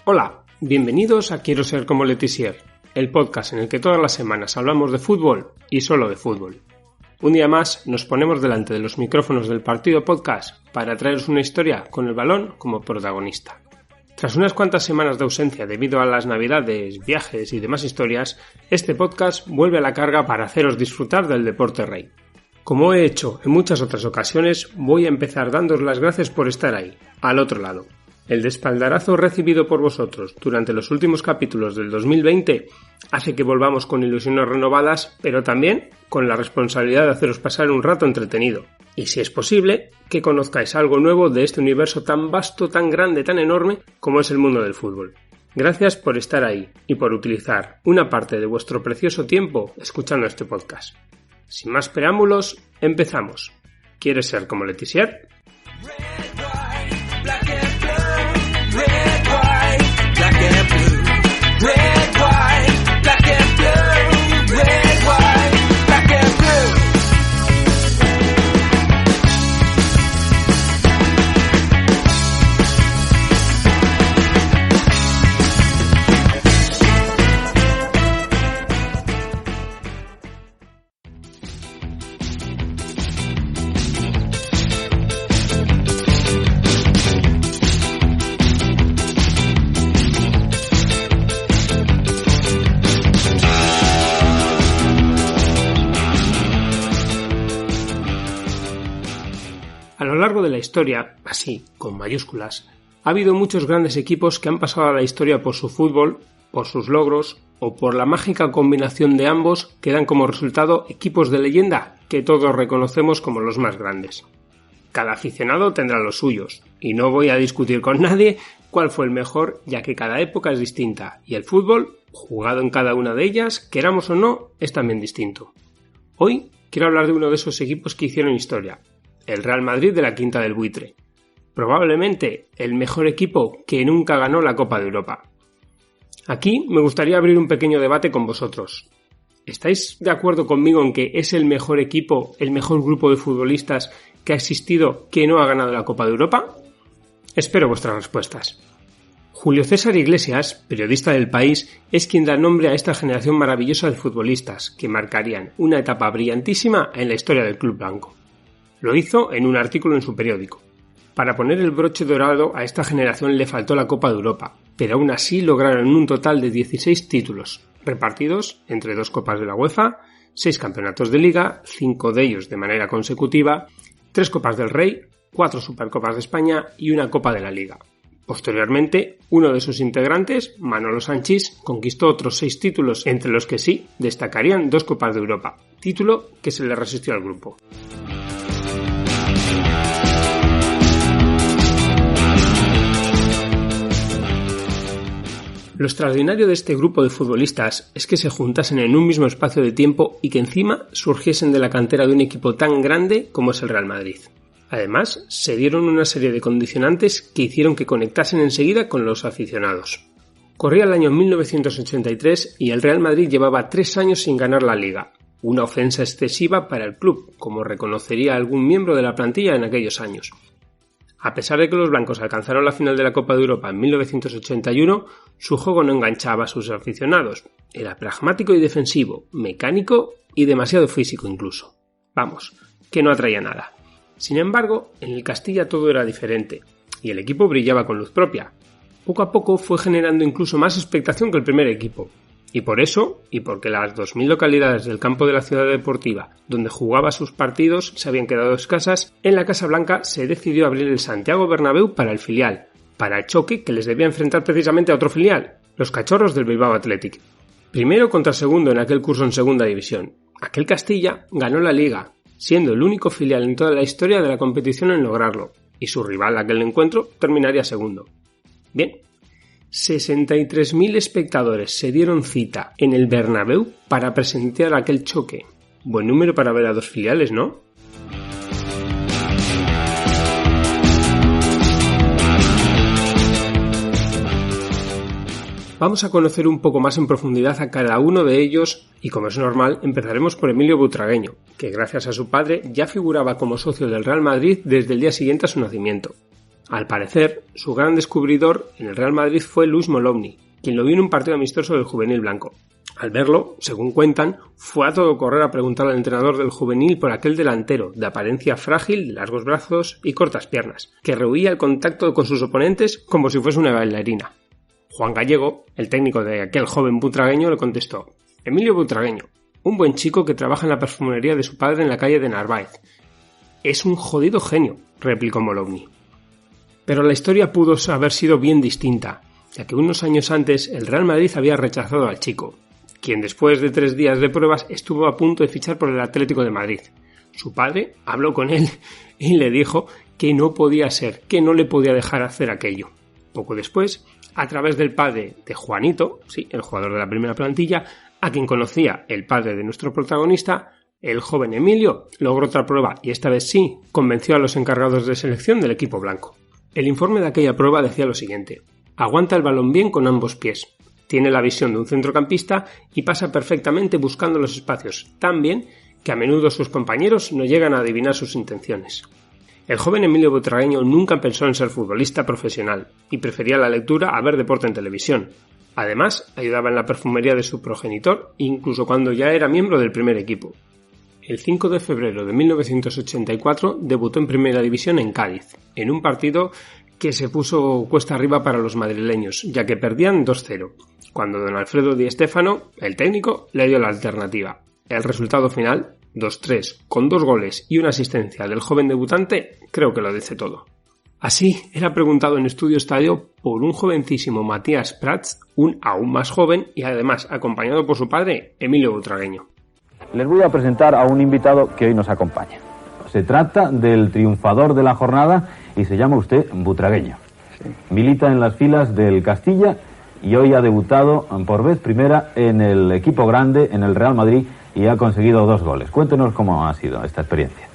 Hola, bienvenidos a Quiero ser como Letizier, el podcast en el que todas las semanas hablamos de fútbol y solo de fútbol. Un día más nos ponemos delante de los micrófonos del Partido Podcast para traeros una historia con el balón como protagonista. Tras unas cuantas semanas de ausencia debido a las navidades, viajes y demás historias, este podcast vuelve a la carga para haceros disfrutar del deporte rey. Como he hecho en muchas otras ocasiones, voy a empezar dándoos las gracias por estar ahí, al otro lado. El espaldarazo recibido por vosotros durante los últimos capítulos del 2020 hace que volvamos con ilusiones renovadas, pero también con la responsabilidad de haceros pasar un rato entretenido. Y si es posible, que conozcáis algo nuevo de este universo tan vasto, tan grande, tan enorme como es el mundo del fútbol. Gracias por estar ahí y por utilizar una parte de vuestro precioso tiempo escuchando este podcast. Sin más preámbulos, empezamos. ¿Quieres ser como Letizier? A lo largo de la historia, así, con mayúsculas, ha habido muchos grandes equipos que han pasado a la historia por su fútbol, por sus logros o por la mágica combinación de ambos que dan como resultado equipos de leyenda que todos reconocemos como los más grandes. Cada aficionado tendrá los suyos, y no voy a discutir con nadie cuál fue el mejor, ya que cada época es distinta, y el fútbol, jugado en cada una de ellas, queramos o no, es también distinto. Hoy quiero hablar de uno de esos equipos que hicieron historia, el Real Madrid de la Quinta del Buitre. Probablemente el mejor equipo que nunca ganó la Copa de Europa. Aquí me gustaría abrir un pequeño debate con vosotros. ¿Estáis de acuerdo conmigo en que es el mejor equipo, el mejor grupo de futbolistas que ha existido que no ha ganado la Copa de Europa? Espero vuestras respuestas. Julio César Iglesias, periodista del País, es quien da nombre a esta generación maravillosa de futbolistas que marcarían una etapa brillantísima en la historia del club blanco. Lo hizo en un artículo en su periódico. Para poner el broche dorado a esta generación le faltó la Copa de Europa, pero aún así lograron un total de 16 títulos, repartidos entre 2 Copas de la UEFA, 6 campeonatos de Liga, 5 de ellos de manera consecutiva, 3 Copas del Rey, 4 Supercopas de España y 1 Copa de la Liga. Posteriormente, uno de sus integrantes, Manolo Sanchís, conquistó otros 6 títulos, entre los que sí destacarían 2 Copas de Europa, título que se le resistió al grupo. Lo extraordinario de este grupo de futbolistas es que se juntasen en un mismo espacio de tiempo y que encima surgiesen de la cantera de un equipo tan grande como es el Real Madrid. Además, se dieron una serie de condicionantes que hicieron que conectasen enseguida con los aficionados. Corría el año 1983 y el Real Madrid llevaba 3 años sin ganar la Liga, una ofensa excesiva para el club, como reconocería algún miembro de la plantilla en aquellos años. A pesar de que los blancos alcanzaron la final de la Copa de Europa en 1981, su juego no enganchaba a sus aficionados. Era pragmático y defensivo, mecánico y demasiado físico incluso. Vamos, que no atraía nada. Sin embargo, en el Castilla todo era diferente, y el equipo brillaba con luz propia. Poco a poco fue generando incluso más expectación que el primer equipo. Y por eso, y porque las 2.000 localidades del campo de la ciudad deportiva donde jugaba sus partidos se habían quedado escasas, en la Casa Blanca se decidió abrir el Santiago Bernabéu para el filial, para el choque que les debía enfrentar precisamente a otro filial, los Cachorros del Bilbao Athletic. Primero contra segundo en aquel curso en segunda división. Aquel Castilla ganó la Liga, siendo el único filial en toda la historia de la competición en lograrlo, y su rival aquel encuentro terminaría segundo. Bien. 63.000 espectadores se dieron cita en el Bernabéu para presenciar aquel choque. Buen número para ver a 2 filiales, ¿no? Vamos a conocer un poco más en profundidad a cada uno de ellos y, como es normal, empezaremos por Emilio Butragueño, que gracias a su padre ya figuraba como socio del Real Madrid desde el día siguiente a su nacimiento. Al parecer, su gran descubridor en el Real Madrid fue Luis Molomni, quien lo vio en un partido amistoso del juvenil blanco. Al verlo, según cuentan, fue a todo correr a preguntar al entrenador del juvenil por aquel delantero, de apariencia frágil, de largos brazos y cortas piernas, que rehuía el contacto con sus oponentes como si fuese una bailarina. Juan Gallego, el técnico de aquel joven butragueño, le contestó: Emilio Butragueño, un buen chico que trabaja en la perfumería de su padre en la calle de Narváez. Es un jodido genio, replicó Molomni. Pero la historia pudo haber sido bien distinta, ya que unos años antes el Real Madrid había rechazado al chico, quien después de 3 días de pruebas estuvo a punto de fichar por el Atlético de Madrid. Su padre habló con él y le dijo que no podía ser, que no le podía dejar hacer aquello. Poco después, a través del padre de Juanito, sí, el jugador de la primera plantilla, a quien conocía el padre de nuestro protagonista, el joven Emilio logró otra prueba y esta vez sí convenció a los encargados de selección del equipo blanco. El informe de aquella prueba decía lo siguiente: aguanta el balón bien con ambos pies. Tiene la visión de un centrocampista y pasa perfectamente buscando los espacios, tan bien que a menudo sus compañeros no llegan a adivinar sus intenciones. El joven Emilio Butragueño nunca pensó en ser futbolista profesional y prefería la lectura a ver deporte en televisión. Además, ayudaba en la perfumería de su progenitor, incluso cuando ya era miembro del primer equipo. El 5 de febrero de 1984 debutó en Primera División en Cádiz, en un partido que se puso cuesta arriba para los madrileños, ya que perdían 2-0. Cuando don Alfredo Di Stéfano, el técnico, le dio la alternativa. El resultado final, 2-3, con 2 goles y una asistencia del joven debutante, creo que lo dice todo. Así, era preguntado en Estudio Estadio por un jovencísimo Matías Prats, un aún más joven y además acompañado por su padre, Emilio Butragueño. Les voy a presentar a un invitado que hoy nos acompaña. Se trata del triunfador de la jornada y se llama usted Butragueño. Sí. Milita en las filas del Castilla y hoy ha debutado por vez primera en el equipo grande, en el Real Madrid, y ha conseguido 2 goles. Cuéntenos cómo ha sido esta experiencia.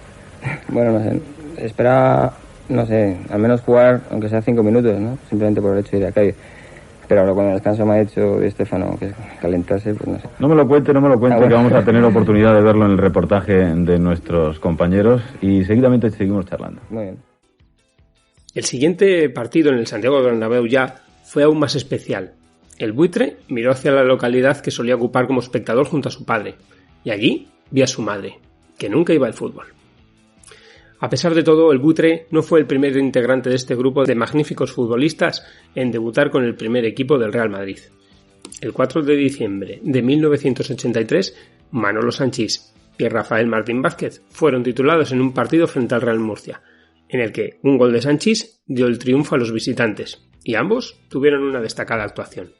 Bueno, no sé, espera, no sé, al menos jugar, aunque sea 5 minutos, ¿no? Simplemente por el hecho de ir a Cádiz. Pero ahora cuando el descanso me ha hecho Di Stéfano que calentarse, pues no sé. No me lo cuente, bueno. Que vamos a tener oportunidad de verlo en el reportaje de nuestros compañeros y seguidamente seguimos charlando. Muy bien. El siguiente partido en el Santiago Bernabéu ya fue aún más especial. El buitre miró hacia la localidad que solía ocupar como espectador junto a su padre, y allí vio a su madre, que nunca iba al fútbol. A pesar de todo, el buitre no fue el primer integrante de este grupo de magníficos futbolistas en debutar con el primer equipo del Real Madrid. El 4 de diciembre de 1983, Manolo Sanchís y Rafael Martín Vázquez fueron titulados en un partido frente al Real Murcia, en el que un gol de Sanchís dio el triunfo a los visitantes, y ambos tuvieron una destacada actuación.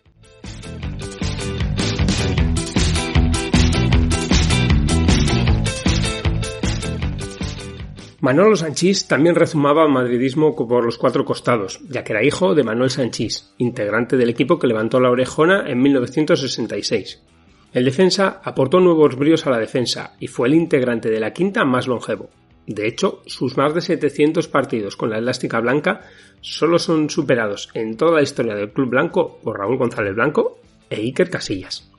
Manolo Sanchís también rezumaba madridismo por los 4 costados, ya que era hijo de Manuel Sanchís, integrante del equipo que levantó la Orejona en 1966. El defensa aportó nuevos bríos a la defensa y fue el integrante de la quinta más longevo. De hecho, sus más de 700 partidos con la elástica blanca solo son superados en toda la historia del club blanco por Raúl González Blanco e Iker Casillas.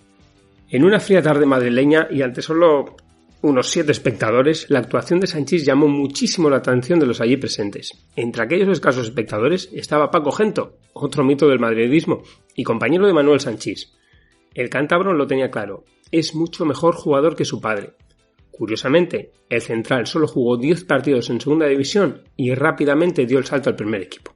En una fría tarde madrileña y ante solo unos 7 espectadores, la actuación de Sanchís llamó muchísimo la atención de los allí presentes. Entre aquellos escasos espectadores estaba Paco Gento, otro mito del madridismo, y compañero de Manuel Sanchís. El cántabro lo tenía claro, es mucho mejor jugador que su padre. Curiosamente, el central solo jugó 10 partidos en segunda división y rápidamente dio el salto al primer equipo.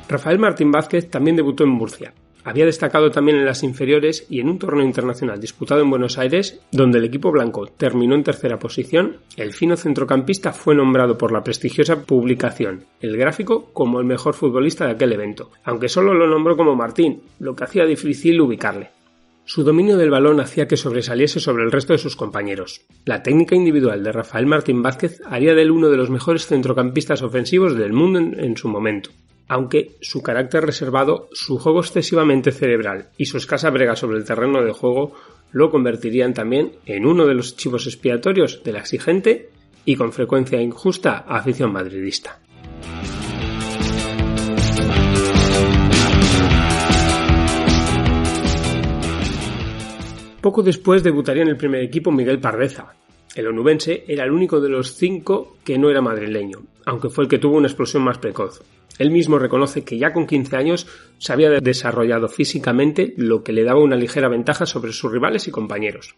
Rafael Martín Vázquez también debutó en Murcia. Había destacado también en las inferiores y en un torneo internacional disputado en Buenos Aires, donde el equipo blanco terminó en tercera posición. El fino centrocampista fue nombrado por la prestigiosa publicación El Gráfico como el mejor futbolista de aquel evento, aunque solo lo nombró como Martín, lo que hacía difícil ubicarle. Su dominio del balón hacía que sobresaliese sobre el resto de sus compañeros. La técnica individual de Rafael Martín Vázquez haría de él uno de los mejores centrocampistas ofensivos del mundo en su momento. Aunque su carácter reservado, su juego excesivamente cerebral y su escasa brega sobre el terreno de juego lo convertirían también en uno de los chivos expiatorios de la exigente y con frecuencia injusta afición madridista. Poco después debutaría en el primer equipo Miguel Pardeza. El onubense era el único de los 5 que no era madrileño, aunque fue el que tuvo una explosión más precoz. Él mismo reconoce que ya con 15 años se había desarrollado físicamente, lo que le daba una ligera ventaja sobre sus rivales y compañeros.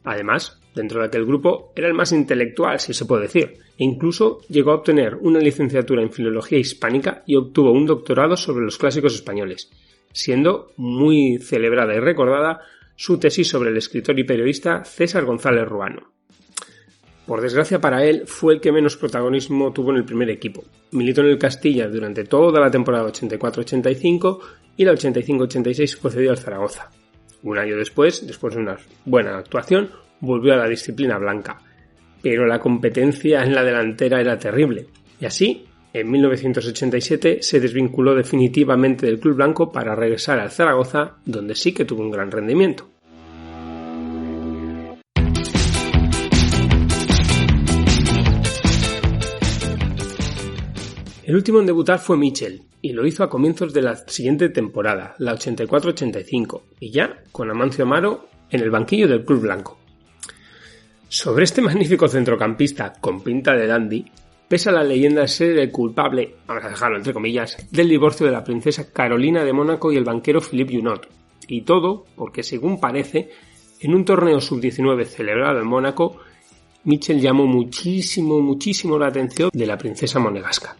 Además, dentro de aquel grupo era el más intelectual, si se puede decir, e incluso llegó a obtener una licenciatura en Filología Hispánica y obtuvo un doctorado sobre los clásicos españoles, siendo muy celebrada y recordada su tesis sobre el escritor y periodista César González Ruano. Por desgracia para él, fue el que menos protagonismo tuvo en el primer equipo. Militó en el Castilla durante toda la temporada 84-85 y la 85-86 fue cedido al Zaragoza. Un año después de una buena actuación, volvió a la disciplina blanca. Pero la competencia en la delantera era terrible, y así, en 1987 se desvinculó definitivamente del club blanco para regresar al Zaragoza, donde sí que tuvo un gran rendimiento. El último en debutar fue Michel, y lo hizo a comienzos de la siguiente temporada, la 84-85, y ya con Amancio Amaro en el banquillo del club blanco. Sobre este magnífico centrocampista con pinta de dandy, pesa la leyenda de ser el culpable, vamos a dejarlo entre comillas, del divorcio de la princesa Carolina de Mónaco y el banquero Philippe Junot. Y todo porque, según parece, en un torneo sub-19 celebrado en Mónaco, Michel llamó muchísimo la atención de la princesa monegasca.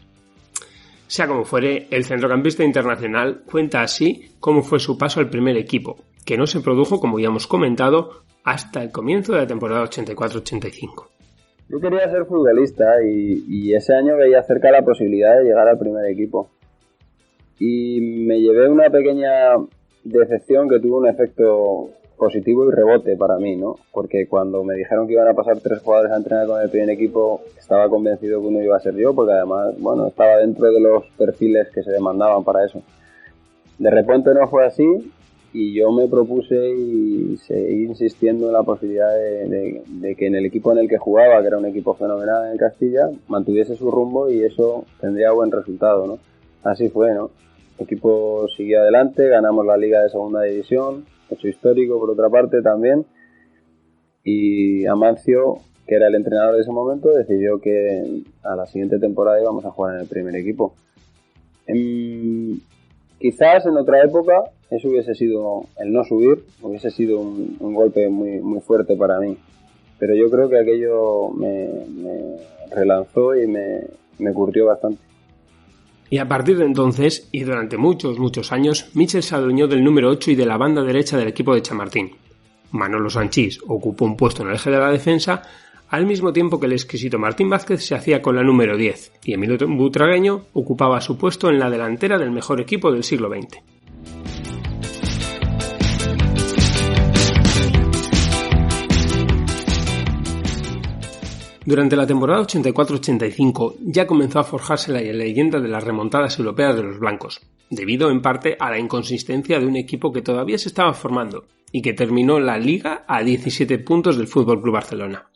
Sea como fuere, el centrocampista internacional cuenta así cómo fue su paso al primer equipo, que no se produjo, como ya hemos comentado, hasta el comienzo de la temporada 84-85. Yo quería ser futbolista y ese año veía cerca la posibilidad de llegar al primer equipo. Y me llevé una pequeña decepción que tuvo un efecto positivo y rebote para mí, ¿no? Porque cuando me dijeron que iban a pasar 3 jugadores a entrenar con el primer equipo, estaba convencido que uno iba a ser yo, porque además, bueno, estaba dentro de los perfiles que se demandaban para eso. De repente no fue así y yo me propuse y seguí insistiendo en la posibilidad de que en el equipo en el que jugaba, que era un equipo fenomenal en Castilla, mantuviese su rumbo y eso tendría buen resultado, ¿no? Así fue, ¿no? El equipo siguió adelante, ganamos la Liga de Segunda División, hecho histórico por otra parte también, y Amancio, que era el entrenador de ese momento, decidió que a la siguiente temporada íbamos a jugar en el primer equipo. Quizás en otra época eso hubiese sido, el no subir, hubiese sido un golpe muy fuerte para mí, pero yo creo que aquello me relanzó y me curtió bastante. Y a partir de entonces, y durante muchos años, Michel se adueñó del número 8 y de la banda derecha del equipo de Chamartín. Manolo Sanchís ocupó un puesto en el eje de la defensa, al mismo tiempo que el exquisito Martín Vázquez se hacía con la número 10, y Emilio Butragueño ocupaba su puesto en la delantera del mejor equipo del siglo XX. Durante la temporada 84-85 ya comenzó a forjarse la leyenda de las remontadas europeas de los blancos, debido en parte a la inconsistencia de un equipo que todavía se estaba formando y que terminó la liga a 17 puntos del FC Barcelona.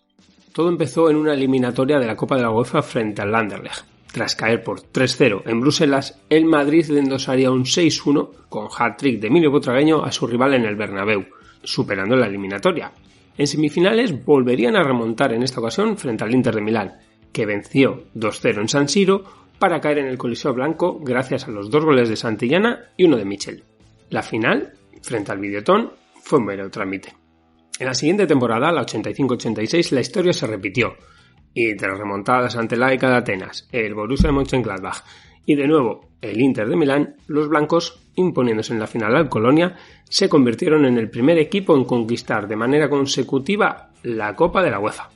Todo empezó en una eliminatoria de la Copa de la UEFA frente al Anderlecht. Tras caer por 3-0 en Bruselas, el Madrid le endosaría un 6-1 con hat-trick de Emilio Butragueño a su rival en el Bernabéu, superando la eliminatoria. En semifinales volverían a remontar en esta ocasión frente al Inter de Milán, que venció 2-0 en San Siro para caer en el Coliseo Blanco gracias a los 2 goles de Santillana y uno de Michel. La final, frente al Videoton, fue un mero trámite. En la siguiente temporada, la 85-86, la historia se repitió, y tras remontadas ante el AEK de Atenas, el Borussia Mönchengladbach y de nuevo el Inter de Milán, los blancos, imponiéndose en la final al Colonia, se convirtieron en el primer equipo en conquistar de manera consecutiva la Copa de la UEFA.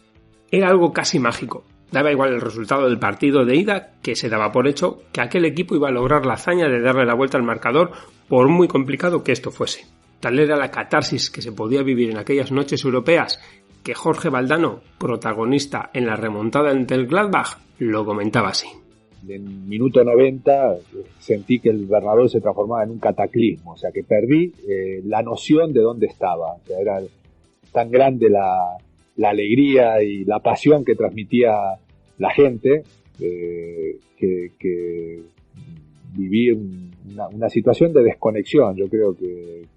Era algo casi mágico. Daba igual el resultado del partido de ida, que se daba por hecho que aquel equipo iba a lograr la hazaña de darle la vuelta al marcador, por muy complicado que esto fuese. Tal era la catarsis que se podía vivir en aquellas noches europeas, que Jorge Valdano, protagonista en la remontada ante el Gladbach, lo comentaba así. En minuto 90 sentí que el Bernabéu se transformaba en un cataclismo, o sea que perdí la noción de dónde estaba, o sea, era tan grande la la alegría y la pasión que transmitía la gente, que vivir una situación de desconexión. Yo creo que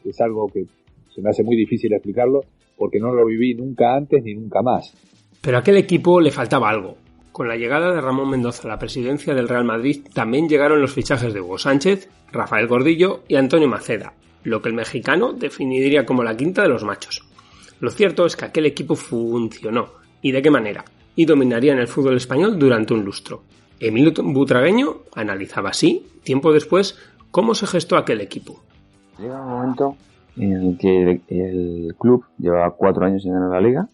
es algo que se me hace muy difícil explicarlo, porque no lo viví nunca antes ni nunca más. Pero a aquel equipo le faltaba algo. Con la llegada de Ramón Mendoza a la presidencia del Real Madrid también llegaron los fichajes de Hugo Sánchez, Rafael Gordillo y Antonio Maceda, lo que el mexicano definiría como la quinta de los machos. Lo cierto es que aquel equipo funcionó. ¿Y de qué manera? Y dominaría en el fútbol español durante un lustro. Emilio Butragueño analizaba así, tiempo después, cómo se gestó aquel equipo. Llega un momento en el que el club llevaba 4 años sin ganar la Liga,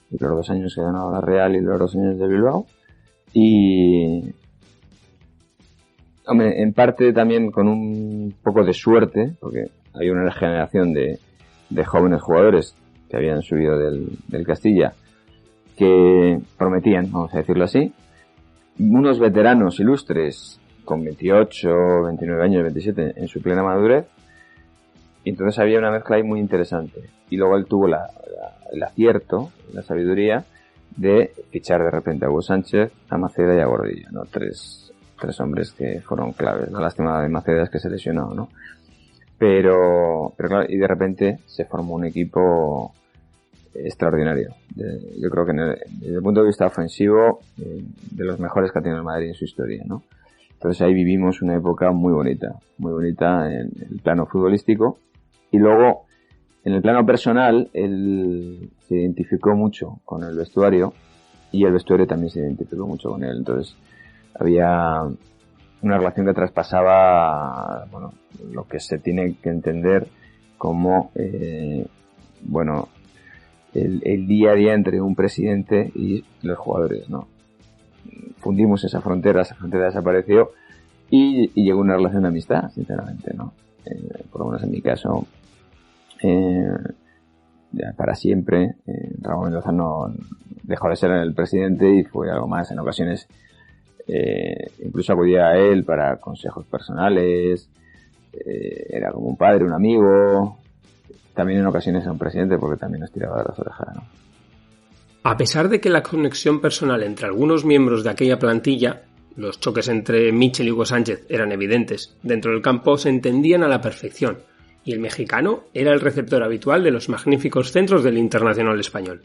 y los 2 años que ganaba la Real y los 2 años de Bilbao, y hombre, en parte también con un poco de suerte, porque hay una generación de jóvenes jugadores que habían subido del Castilla que prometían, vamos a decirlo así, unos veteranos ilustres con 28, 29 años, 27 en su plena madurez, y entonces había una mezcla ahí muy interesante. Y luego él tuvo el acierto, la sabiduría de fichar de repente a Hugo Sánchez, a Maceda y a Gordillo, ¿no? Tres hombres que fueron claves. La lástima de Maceda es que se lesionó, ¿no? Pero claro, y de repente se formó un equipo extraordinario. Yo creo que desde el punto de vista ofensivo, de los mejores que ha tenido el Madrid en su historia, ¿no? Entonces ahí vivimos una época muy bonita en el plano futbolístico. Y luego, en el plano personal, él se identificó mucho con el vestuario y el vestuario también se identificó mucho con él. Entonces había una relación que traspasaba, bueno, lo que se tiene que entender como, bueno, el día a día entre un presidente y los jugadores, ¿no? Fundimos esa frontera desapareció y llegó una relación de amistad, sinceramente, ¿no? Por lo menos en mi caso, ya para siempre. Ramón Mendoza no dejó de ser el presidente y fue algo más. En ocasiones incluso acudía a él para consejos personales, era como un padre, un amigo. También en ocasiones a un presidente, porque también nos tiraba de las orejas, ¿no? A pesar de que la conexión personal entre algunos miembros de aquella plantilla, los choques entre Michel y Hugo Sánchez eran evidentes, dentro del campo se entendían a la perfección, y el mexicano era el receptor habitual de los magníficos centros del Internacional español.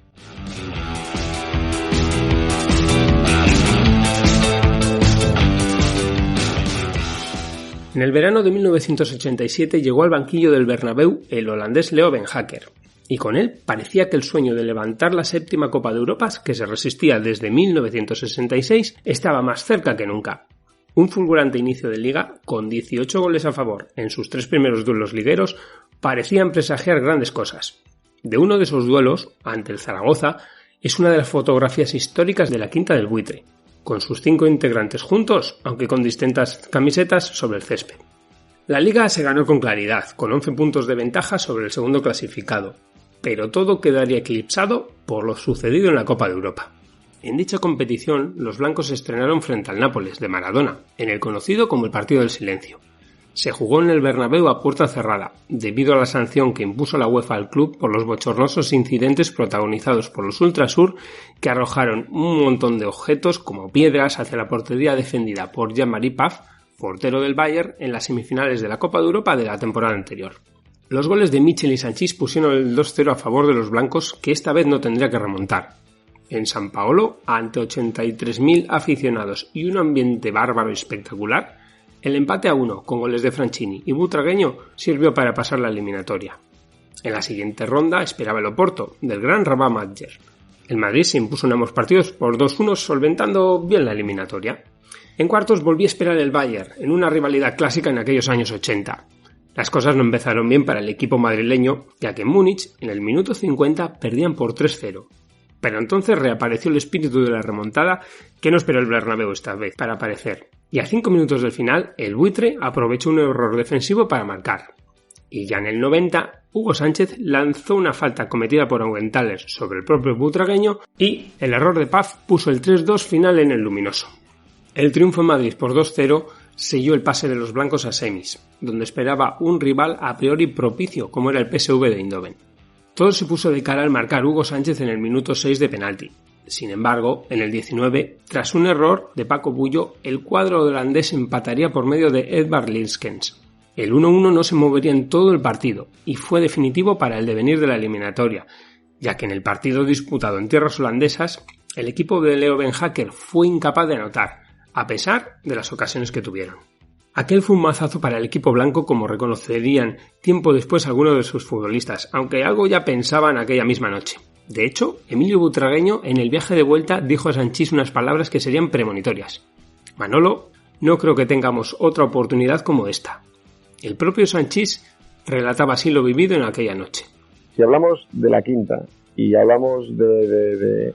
En el verano de 1987 llegó al banquillo del Bernabéu el holandés Leo Beenhakker, y con él parecía que el sueño de levantar la 7ª Copa de Europa, que se resistía desde 1966, estaba más cerca que nunca. Un fulgurante inicio de liga, con 18 goles a favor en sus 3 primeros duelos ligueros, parecían presagiar grandes cosas. De uno de esos duelos, ante el Zaragoza, es una de las fotografías históricas de la Quinta del Buitre, con sus 5 integrantes juntos, aunque con distintas camisetas, sobre el césped. La liga se ganó con claridad, con 11 puntos de ventaja sobre el segundo clasificado, pero todo quedaría eclipsado por lo sucedido en la Copa de Europa. En dicha competición, los blancos se estrenaron frente al Nápoles de Maradona, en el conocido como el Partido del Silencio. Se jugó en el Bernabéu a puerta cerrada, debido a la sanción que impuso la UEFA al club por los bochornosos incidentes protagonizados por los Ultrasur, que arrojaron un montón de objetos como piedras hacia la portería defendida por Jean-Marie Pfaff, portero del Bayern, en las semifinales de la Copa de Europa de la temporada anterior. Los goles de Michel y Sanchís pusieron el 2-0 a favor de los blancos, que esta vez no tendría que remontar. En San Paolo, ante 83.000 aficionados y un ambiente bárbaro y espectacular, el empate a 1 con goles de Franchini y Butragueño sirvió para pasar la eliminatoria. En la siguiente ronda esperaba el Oporto, del gran Rabah Madjer. El Madrid se impuso en ambos partidos por 2-1, solventando bien la eliminatoria. En cuartos volvía a esperar el Bayern, en una rivalidad clásica en aquellos años 80. Las cosas no empezaron bien para el equipo madrileño, ya que en Múnich, en el minuto 50, perdían por 3-0. Pero entonces reapareció el espíritu de la remontada, que no esperó el Bernabéu esta vez para aparecer. Y a 5 minutos del final, el Buitre aprovechó un error defensivo para marcar. Y ya en el 90, Hugo Sánchez lanzó una falta cometida por Augenthaler sobre el propio butragueño y el error de Pfaff puso el 3-2 final en el luminoso. El triunfo en Madrid por 2-0 selló el pase de los blancos a semis, donde esperaba un rival a priori propicio como era el PSV de Eindhoven. Todo se puso de cara al marcar Hugo Sánchez en el minuto 6 de penalti. Sin embargo, en el 19, tras un error de Paco Bullo, el cuadro holandés empataría por medio de Edvard Linskens. El 1-1 no se movería en todo el partido y fue definitivo para el devenir de la eliminatoria, ya que en el partido disputado en tierras holandesas, el equipo de Leo Beenhakker fue incapaz de anotar, a pesar de las ocasiones que tuvieron. Aquel fue un mazazo para el equipo blanco, como reconocerían tiempo después algunos de sus futbolistas, aunque algo ya pensaban aquella misma noche. De hecho, Emilio Butragueño en el viaje de vuelta dijo a Sanchís unas palabras que serían premonitorias. Manolo, no creo que tengamos otra oportunidad como esta. El propio Sanchís relataba así lo vivido en aquella noche. Si hablamos de la quinta y hablamos del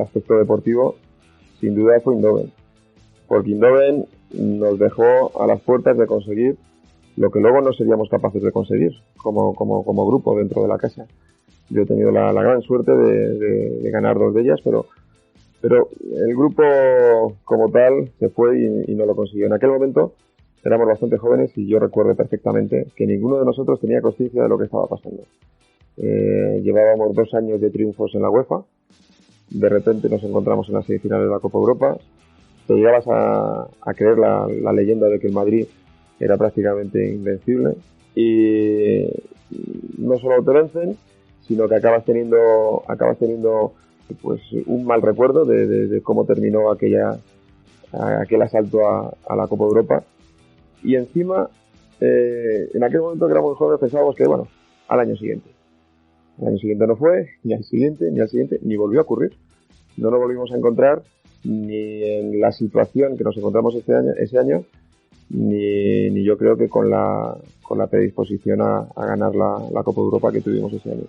aspecto deportivo, sin duda fue Eindhoven. Porque Eindhoven nos dejó a las puertas de conseguir lo que luego no seríamos capaces de conseguir como grupo dentro de la casa. Yo he tenido la gran suerte de ganar 2 de ellas, pero el grupo como tal se fue y no lo consiguió. En aquel momento éramos bastante jóvenes y yo recuerdo perfectamente que ninguno de nosotros tenía conciencia de lo que estaba pasando. Llevábamos 2 años de triunfos en la UEFA, de repente nos encontramos en las semifinales de la Copa Europa, te llegabas a creer la leyenda de que el Madrid era prácticamente invencible y no solo te vencen, sino que acabas teniendo pues un mal recuerdo de cómo terminó aquel asalto a la Copa Europa. Y encima, en aquel momento que éramos jóvenes pensábamos que, bueno, al año siguiente. El año siguiente no fue, ni al siguiente, ni volvió a ocurrir. No nos volvimos a encontrar ni en la situación que nos encontramos ese año, ni yo creo que con la predisposición a ganar la Copa Europa que tuvimos ese año.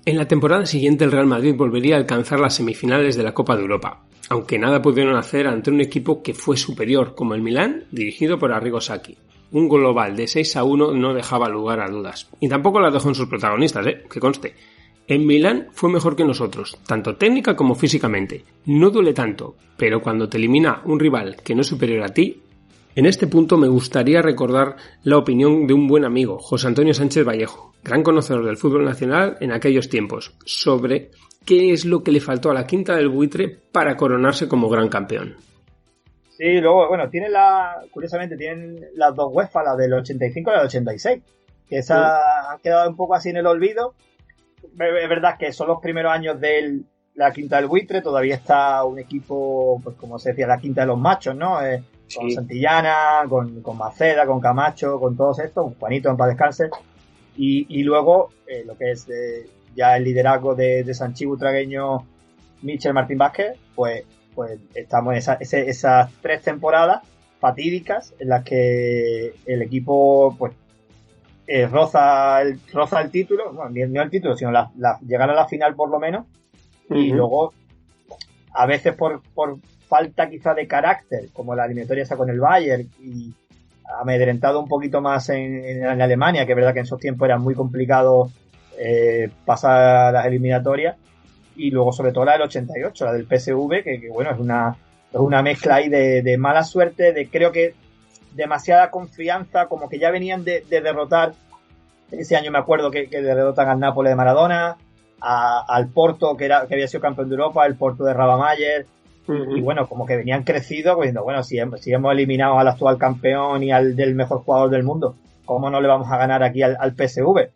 En la temporada siguiente el Real Madrid volvería a alcanzar las semifinales de la Copa de Europa, aunque nada pudieron hacer ante un equipo que fue superior, como el Milán, dirigido por Arrigo Sacchi. Un global de 6-1 no dejaba lugar a dudas, y tampoco las dejó en sus protagonistas, que conste. En Milán fue mejor que nosotros, tanto técnica como físicamente. No duele tanto, pero cuando te elimina un rival que no es superior a ti. En este punto me gustaría recordar la opinión de un buen amigo, José Antonio Sánchez Vallejo, gran conocedor del fútbol nacional en aquellos tiempos, sobre qué es lo que le faltó a la Quinta del Buitre para coronarse como gran campeón. Sí, luego, bueno, curiosamente tienen las 2 UEFA, la del 85 y la del 86, que esa ha quedado un poco así en el olvido. Es verdad que son los primeros años de la Quinta del Buitre, todavía está un equipo, pues como se decía, la Quinta de los Machos, ¿no? Con Santillana, con Maceda, con Camacho, con todos estos, Juanito en paz descanse, y luego lo que es ya el liderazgo de Sanchís, Butragueño, Michel, Martín Vázquez, pues estamos en esas 3 temporadas fatídicas en las que el equipo pues roza el título, bueno, no el título, sino llegar a la final por lo menos, y luego a veces por falta quizá de carácter, como la eliminatoria esa con el Bayern, y amedrentado un poquito más en Alemania, que es verdad que en esos tiempos era muy complicado pasar las eliminatorias, y luego sobre todo la del 88, la del PSV, que bueno, es una mezcla ahí de mala suerte, de creo que demasiada confianza, como que ya venían de derrotar, ese año me acuerdo que derrotan al Nápoles de Maradona, al Porto, que había sido campeón de Europa, el Porto de Rabamayer, y bueno, como que venían crecidos, diciendo, bueno, si hemos eliminado al actual campeón y al del mejor jugador del mundo, ¿cómo no le vamos a ganar aquí al PSV?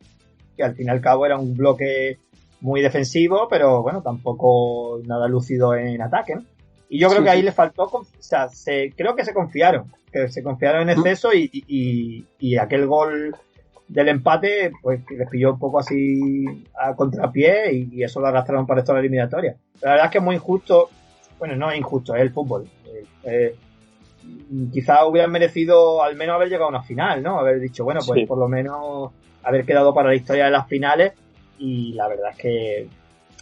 Que al fin y al cabo era un bloque muy defensivo, pero bueno, tampoco nada lúcido en ataque, ¿no? Y yo creo que ahí les faltó, creo que se confiaron en exceso, y aquel gol del empate pues les pilló un poco así a contrapié, y eso lo arrastraron para toda la eliminatoria. La verdad es que es muy injusto. Bueno, no es injusto, es el fútbol. Quizá hubieran merecido al menos haber llegado a una final, ¿no? Haber dicho, bueno, pues por lo menos haber quedado para la historia de las finales, y la verdad es que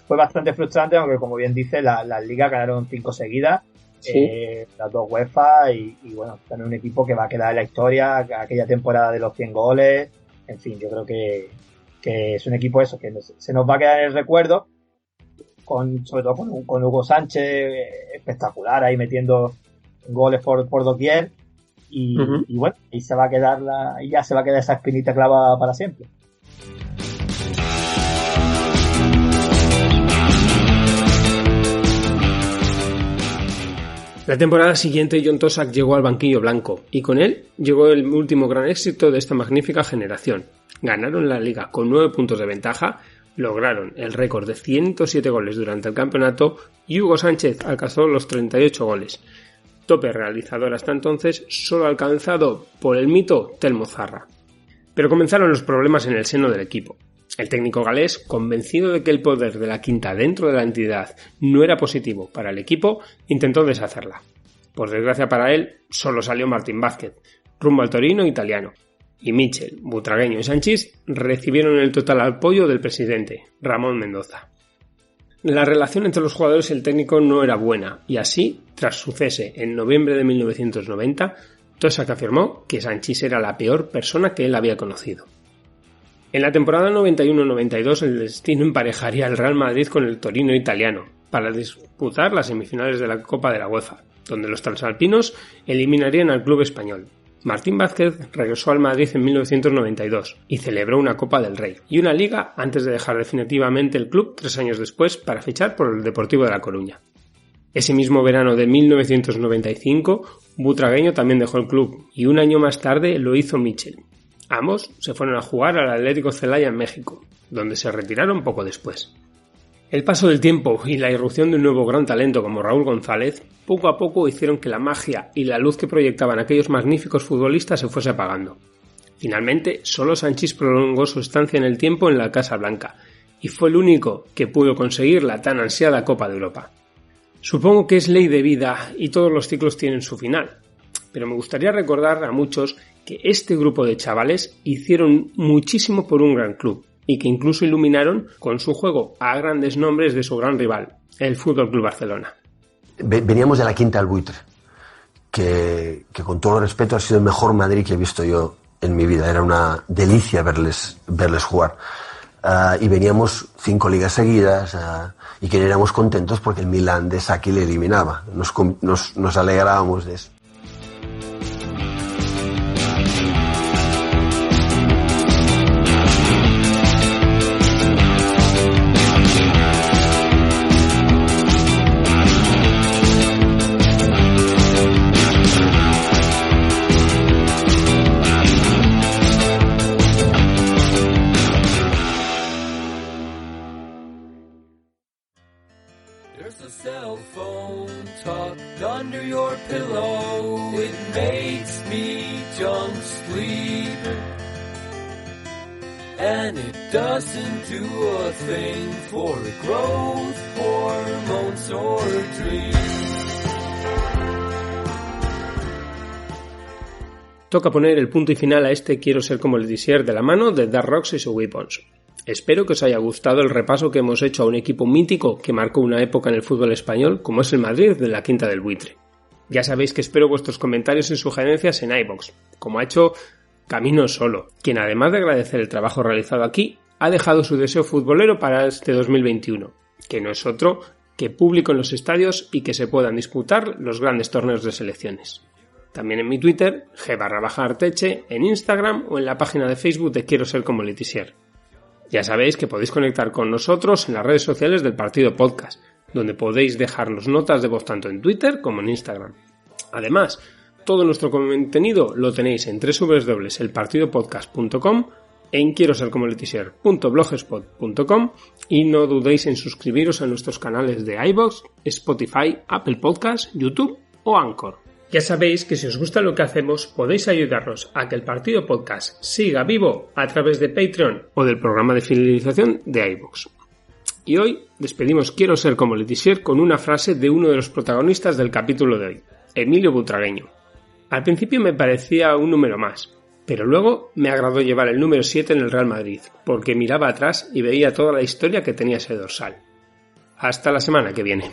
fue bastante frustrante, aunque como bien dice, las ligas ganaron 5 seguidas, las 2 UEFA, y bueno, también un equipo que va a quedar en la historia, aquella temporada de los 100 goles, en fin, yo creo que es un equipo eso, que se nos va a quedar en el recuerdo, sobre todo con Hugo Sánchez espectacular ahí metiendo goles por doquier, y bueno, y ya se va a quedar esa espinita clavada para siempre. La temporada siguiente John Toshack llegó al banquillo blanco y con él llegó el último gran éxito de esta magnífica generación. Ganaron la liga con 9 puntos de ventaja, lograron el récord de 107 goles durante el campeonato y Hugo Sánchez alcanzó los 38 goles. Tope realizador hasta entonces solo alcanzado por el mito Telmo Zarra. Pero comenzaron los problemas en el seno del equipo. El técnico galés, convencido de que el poder de la quinta dentro de la entidad no era positivo para el equipo, intentó deshacerla. Por desgracia para él, solo salió Martín Vázquez, rumbo al Torino italiano, y Michel, Butragueño y Sanchís recibieron el total apoyo del presidente, Ramón Mendoza. La relación entre los jugadores y el técnico no era buena, y así, tras su cese en noviembre de 1990, Toshack afirmó que Sanchís era la peor persona que él había conocido. En la temporada 91-92 el destino emparejaría al Real Madrid con el Torino italiano para disputar las semifinales de la Copa de la UEFA, donde los transalpinos eliminarían al club español. Martín Vázquez regresó al Madrid en 1992 y celebró una Copa del Rey y una Liga antes de dejar definitivamente el club 3 años después para fichar por el Deportivo de La Coruña. Ese mismo verano de 1995, Butragueño también dejó el club y un año más tarde lo hizo Michel. Ambos se fueron a jugar al Atlético Celaya en México, donde se retiraron poco después. El paso del tiempo y la irrupción de un nuevo gran talento como Raúl González poco a poco hicieron que la magia y la luz que proyectaban aquellos magníficos futbolistas se fuese apagando. Finalmente, solo Sanchís prolongó su estancia en el tiempo en la Casa Blanca y fue el único que pudo conseguir la tan ansiada Copa de Europa. Supongo que es ley de vida y todos los ciclos tienen su final, pero me gustaría recordar a muchos que este grupo de chavales hicieron muchísimo por un gran club y que incluso iluminaron con su juego a grandes nombres de su gran rival, el FC Barcelona. Veníamos de la Quinta del Buitre, que con todo el respeto ha sido el mejor Madrid que he visto yo en mi vida. Era una delicia verles jugar. Y veníamos 5 ligas seguidas y que éramos contentos porque el Milan de Sacchi le eliminaba. Nos alegrábamos de eso. And it doesn't do a thing for the growth hormones or dreams. Toca poner el punto y final a este Quiero ser como el Letizier de la mano de Dark Rocks y su Weapons. Espero que os haya gustado el repaso que hemos hecho a un equipo mítico que marcó una época en el fútbol español como es el Madrid de la Quinta del Buitre. Ya sabéis que espero vuestros comentarios y sugerencias en iVoox, como ha hecho Camino Solo, quien además de agradecer el trabajo realizado aquí, ha dejado su deseo futbolero para este 2021, que no es otro que público en los estadios y que se puedan disputar los grandes torneos de selecciones. También en mi Twitter, g_arteche, en Instagram o en la página de Facebook de Quiero ser como Letizier. Ya sabéis que podéis conectar con nosotros en las redes sociales del Partido Podcast, donde podéis dejarnos notas de voz tanto en Twitter como en Instagram. Además, todo nuestro contenido lo tenéis en www.elpartidopodcast.com, en quierosercomoletisier.blogspot.com y no dudéis en suscribiros a nuestros canales de iVoox, Spotify, Apple Podcasts, YouTube o Anchor. Ya sabéis que si os gusta lo que hacemos podéis ayudarnos a que el Partido Podcast siga vivo a través de Patreon o del programa de fidelización de iVoox. Y hoy despedimos Quiero ser como Letizier con una frase de uno de los protagonistas del capítulo de hoy, Emilio Butragueño. Al principio me parecía un número más, pero luego me agradó llevar el número 7 en el Real Madrid, porque miraba atrás y veía toda la historia que tenía ese dorsal. Hasta la semana que viene.